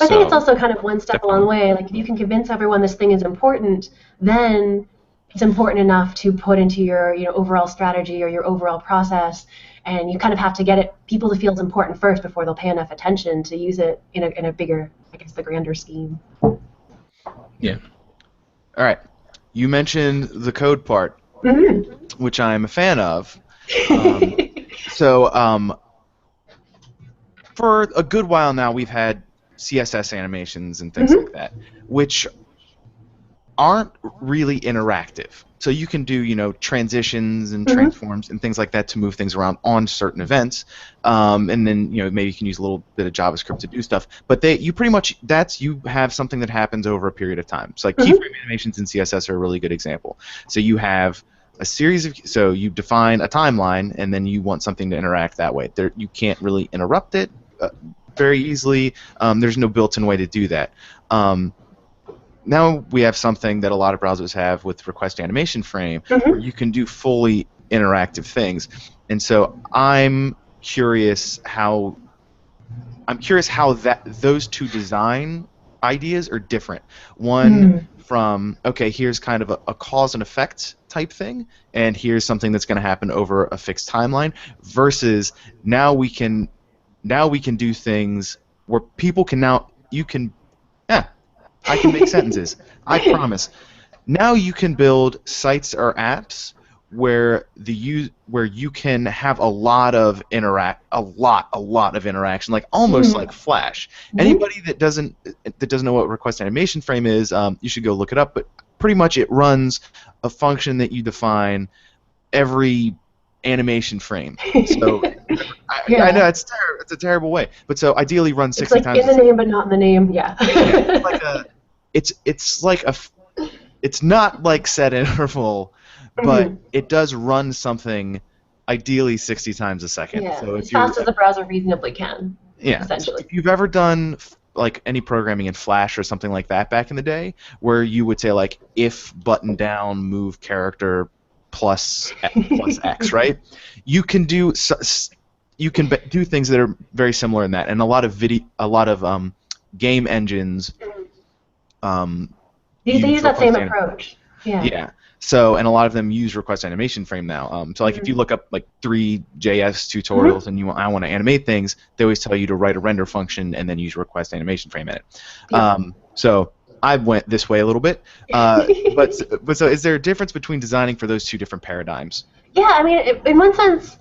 S4: I think it's also kind of one step along the way. Like, if you can convince everyone this thing is important, then it's important enough to put into your overall strategy or your overall process. And you kind of have to get people to feel it's important first before they'll pay enough attention to use it in a bigger, I guess, the grander scheme.
S1: Yeah.
S3: All right. You mentioned the code part, which I'm a fan of. For a good while now, we've had CSS animations and things like that, which aren't really interactive. So you can do, transitions and transforms and things like that to move things around on certain events, and then maybe you can use a little bit of JavaScript to do stuff. But you pretty much you have something that happens over a period of time. So like keyframe animations in CSS are a really good example. So you have a series of you define a timeline and then you want something to interact that way. You can't really interrupt it very easily. There's no built-in way to do that. Now we have something that a lot of browsers have with Request Animation Frame, where you can do fully interactive things. And so I'm curious how those two design ideas are different. One from, okay, here's kind of a cause and effect type thing, and here's something that's going to happen over a fixed timeline, versus now we can do things where people can I can make sentences. I promise. Now you can build sites or apps where you can have a lot of interaction, like almost like Flash. Anybody that doesn't know what Request Animation Frame is, you should go look it up. But pretty much it runs a function that you define every animation frame. So I know it's a terrible way, but so ideally run 60
S4: times. It's like in the name but not in the name. Yeah.
S3: It's not like set interval, but it does run something ideally 60 times a second.
S4: Yeah,
S3: so
S4: as fast as the browser reasonably can.
S3: Yeah.
S4: Essentially.
S3: So if you've ever done like any programming in Flash or something like that back in the day, where you would say like if button down move character plus X, right? You can do things that are very similar in that, and a lot of game engines.
S4: They use that same approach. Yeah.
S3: Yeah. So, and a lot of them use Request Animation Frame now. So, like, if you look up like 3JS tutorials and I want to animate things, they always tell you to write a render function and then use Request Animation Frame in it.
S4: Yeah.
S3: So I went this way a little bit, but so is there a difference between designing for those two different paradigms?
S4: Yeah, I mean, in one sense,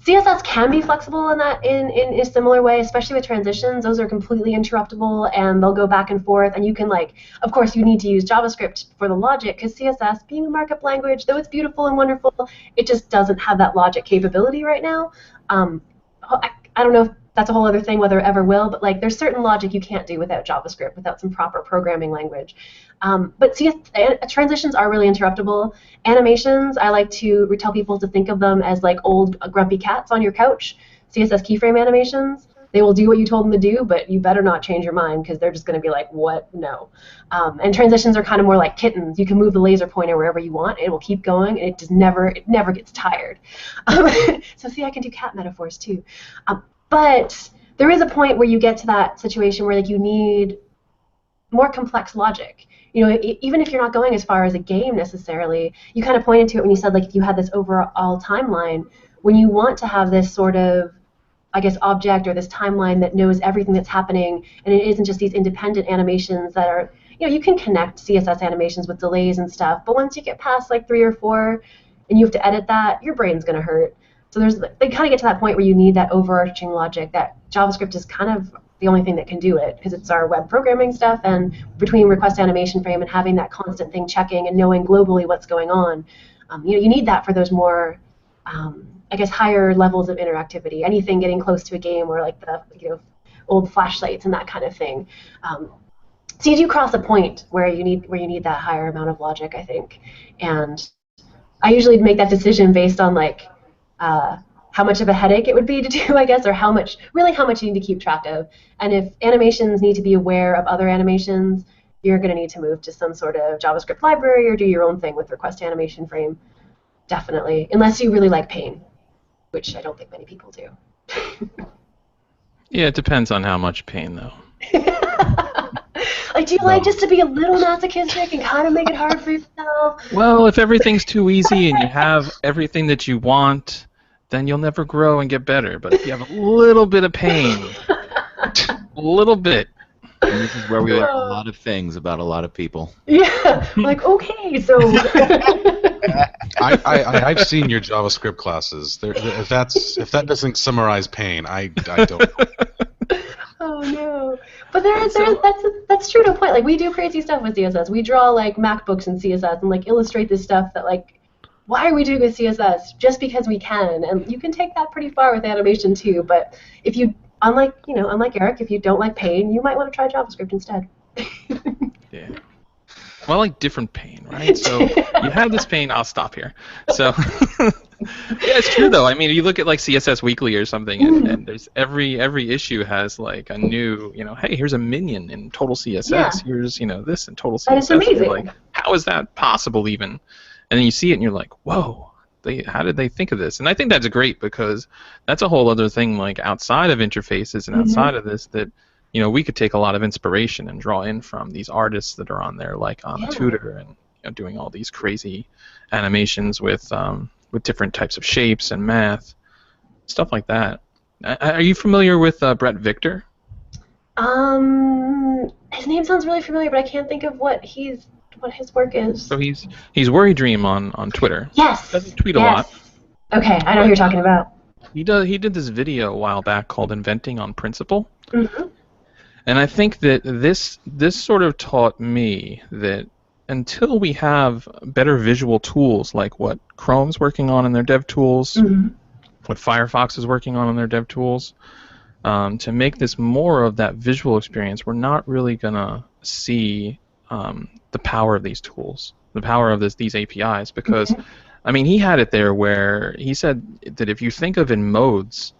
S4: CSS can be flexible in a similar way, especially with transitions. Those are completely interruptible, and they'll go back and forth. And you can, like, of course, you need to use JavaScript for the logic, because CSS, being a markup language, though it's beautiful and wonderful, it just doesn't have that logic capability right now. I don't know if that's a whole other thing, whether it ever will, but like there's certain logic you can't do without JavaScript, without some proper programming language. But transitions are really interruptible. Animations, I like to tell people to think of them as like old grumpy cats on your couch. CSS keyframe animations, they will do what you told them to do, but you better not change your mind, because they're just going to be like, what? No. And transitions are kind of more like kittens. You can move the laser pointer wherever you want. It will keep going, and it never gets tired. So see, I can do cat metaphors too. But there is a point where you get to that situation where like you need more complex logic. You know, even if you're not going as far as a game necessarily, you kind of pointed to it when you said like if you had this overall timeline, when you want to have this sort of, I guess, object or this timeline that knows everything that's happening, and it isn't just these independent animations that are, you know, you can connect CSS animations with delays and stuff, but once you get past like 3 or 4 and you have to edit that, your brain's going to hurt. So they kind of get to that point where you need that overarching logic that JavaScript is kind of the only thing that can do it, because it's our web programming stuff, and between Request Animation Frame and having that constant thing checking and knowing globally what's going on, you know, you need that for those more, I guess, higher levels of interactivity. Anything getting close to a game, or like the, you know, old flashlights and that kind of thing. So you do cross a point where you need that higher amount of logic, I think, and I usually make that decision based on like how much of a headache it would be to do, I guess, or how much you need to keep track of. And if animations need to be aware of other animations, you're going to need to move to some sort of JavaScript library or do your own thing with Request Animation Frame, definitely, unless you really like pain, which I don't think many people do.
S1: Yeah, it depends on how much pain, though.
S4: Like, do you like just to be a little masochistic and kind of make it hard for yourself?
S1: Well, if everything's too easy and you have everything that you want, then you'll never grow and get better. But if you have a little bit of pain, a little bit.
S3: And this is where we learn a lot of things about a lot of people.
S4: Yeah, like, okay, so...
S2: I've seen your JavaScript classes. If that doesn't summarize pain, I don't know.
S4: no. But that's true to a point. Like, we do crazy stuff with CSS. We draw like MacBooks in CSS and like illustrate this stuff that like, why are we doing with CSS? Just because we can. And you can take that pretty far with animation too. But if you, unlike Erik, if you don't like pain, you might want to try JavaScript instead.
S1: Yeah. Well, I like different pain, right? So you have this pain, I'll stop here. So yeah, it's true though. I mean, you look at like CSS Weekly or something, and there's every issue has like a new, hey, here's a minion in Total CSS.
S4: Yeah.
S1: Here's this in Total CSS.
S4: And it's amazing.
S1: You're like, how is that possible even? And then you see it and you're like, whoa, how did they think of this? And I think that's great because that's a whole other thing like outside of interfaces and outside of this that we could take a lot of inspiration and draw in from these artists that are on there, like on Tutor, and doing all these crazy animations with different types of shapes and math, stuff like that. Are you familiar with Brett Victor?
S4: His name sounds really familiar, but I can't think of what his work is.
S1: So he's Worry Dream on Twitter.
S4: Yes.
S1: Doesn't tweet a lot.
S4: Okay, I know who you're talking about.
S1: He did this video a while back called Inventing on Principle.
S4: Mm-hmm.
S1: And I think that this sort of taught me that until we have better visual tools like what Chrome's working on in their dev tools, what Firefox is working on in their dev tools, to make this more of that visual experience, we're not really going to see the power of these tools, the power of these APIs, because, I mean, he had it there where he said that if you think of in modes,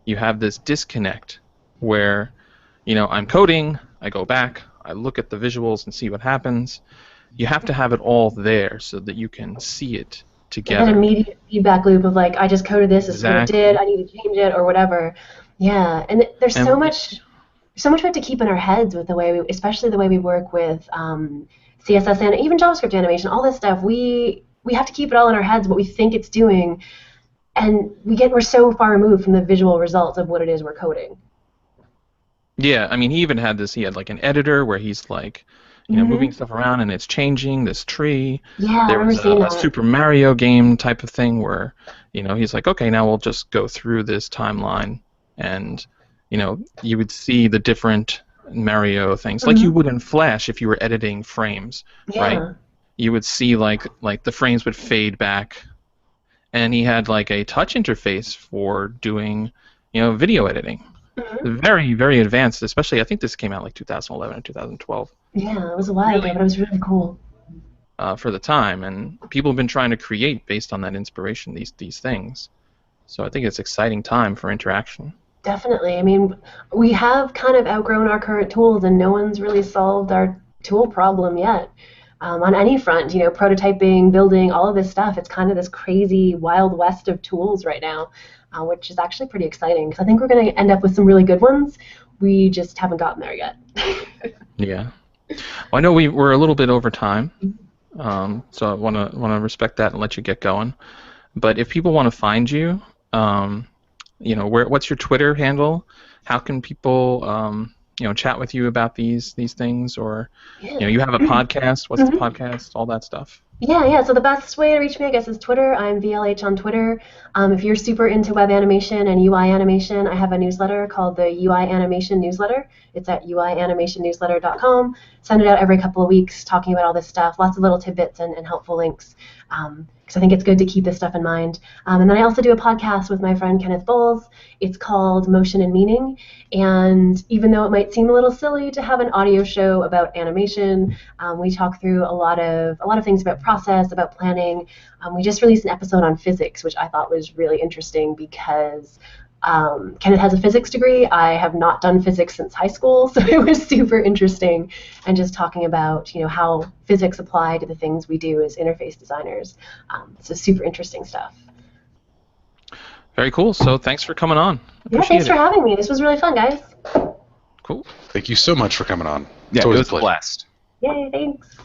S1: you have this disconnect where I'm coding, I go back, I look at the visuals and see what happens. You have to have it all there so that you can see it together.
S4: That immediate feedback loop of like, I just coded this, this is what it did, I need to change it or whatever. Yeah, and there's so much we have to keep in our heads with the way especially the way we work with CSS and even JavaScript animation, all this stuff. We have to keep it all in our heads, what we think it's doing, and we're so far removed from the visual results of what it is we're coding.
S1: Yeah, I mean, he had like an editor where he's like, moving stuff around and it's changing this tree.
S4: Yeah,
S1: there was a
S4: Super
S1: Super Mario game type of thing where, he's like, okay, now we'll just go through this timeline and, you would see the different Mario things like you would in Flash if you were editing frames, right? You would see like the frames would fade back, and he had like a touch interface for doing, video editing. Very, very advanced, especially I think this came out like 2011 or 2012.
S4: Yeah, it was a while ago, but it was really cool.
S1: For the time, and people have been trying to create based on that inspiration, these things. So I think it's an exciting time for interaction.
S4: Definitely. I mean, we have kind of outgrown our current tools, and no one's really solved our tool problem yet. On any front, prototyping, building, all of this stuff, it's kind of this crazy wild west of tools right now, which is actually pretty exciting because I think we're going to end up with some really good ones. We just haven't gotten there yet.
S1: Yeah. Well, I know we're a little bit over time, so I want to respect that and let you get going. But if people want to find you, what's your Twitter handle? How can people chat with you about these things, or you have a podcast? What's the podcast? All that stuff.
S4: Yeah. So the best way to reach me, I guess, is Twitter. I'm VLH on Twitter. If you're super into web animation and UI animation, I have a newsletter called the UI Animation Newsletter. It's at uianimationnewsletter.com. Send it out every couple of weeks, talking about all this stuff. Lots of little tidbits and helpful links. Because I think it's good to keep this stuff in mind. And then I also do a podcast with my friend Kenneth Bowles. It's called Motion and Meaning. And even though it might seem a little silly to have an audio show about animation, we talk through a lot of things about process, about planning. We just released an episode on physics, which I thought was really interesting because Kenneth has a physics degree. I have not done physics since high school, so it was super interesting, and just talking about how physics apply to the things we do as interface designers. So super interesting stuff.
S1: Very cool. So thanks for coming on.
S4: Yeah, thanks for having me. This was really fun, guys.
S1: Cool.
S2: Thank you so much for coming on.
S3: Yeah, it was a blast.
S4: Yay, thanks.